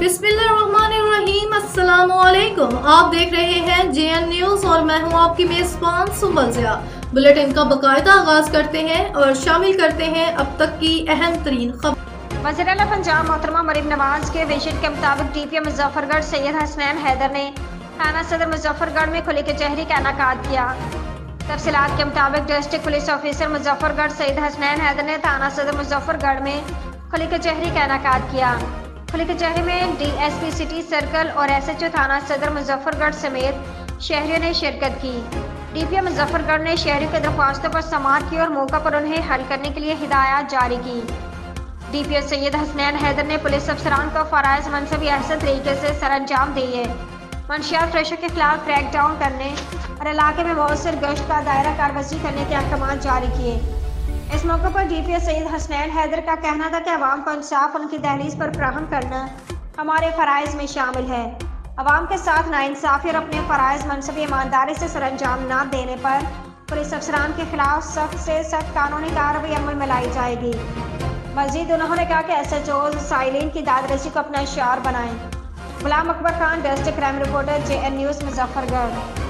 बिस्मिल्लाहिर्रहमानिर्रहीम, अस्सलामुअलैकुम। आप देख रहे हैं JN न्यूज़ और मैं हूं आपकी मेज़बान सुबह ज़िया। बुलेटिन का बाकायदा आगाज करते हैं और शामिल करते हैं अब तक की अहम तरीन खबर। वज़ीर आला पंजाब मोहतरमा मरीम नवाज के विजन के मुताबिक DPO मुजफ्फरगढ़ सैयद हसनैन हैदर ने थाना सदर मुजफ्फरगढ़ में खुली कचहरी का इनेकाद किया। तफसीलात के मुताबिक district police officer Muzaffargarh Syed Hasnain Haider ने थाना सदर मुजफ्फरगढ़ में खुली कचहरी का इनेकाद किया। खुली कचहरी में DSP सिटी सर्कल और SHO थाना सदर मुजफ्फरगढ़ समेत शहरियों ने शिरकत की। DPO मुजफ्फरगढ़ ने शहरियों की दरख्वास्तों पर समाअत की और मौका पर उन्हें हल करने के लिए हिदायत जारी की। DPO सैयद हसनैन हैदर ने पुलिस अफसरान को फराइज मनसबी अहसन तरीके से सरअंजाम दिए, मंशियात फरोशों के खिलाफ क्रैक डाउन करने और इलाके में मौसर गश्त का दायरा कारवसी करने के अहकाम जारी किए। इस मौके पर DPO सैयद हसनैन हैदर का कहना था कि अवाम को इंसाफ उनकी दहलीज पर फराहम करना हमारे फराइज में शामिल है। अवाम के साथ नाइंसाफी और अपने फराइज मनसबी ईमानदारी से सरअंजाम न देने पर पुलिस अफसरान के खिलाफ सख्त से सख्त कानूनी कार्रवाई अमल में लाई जाएगी। मजीद उन्होंने कहा कि SHOs साइलिन की दादरसी को अपना शियार बनाएं। Ghulam Akbar Khan, district crime reporter, JN news Muzaffargarh.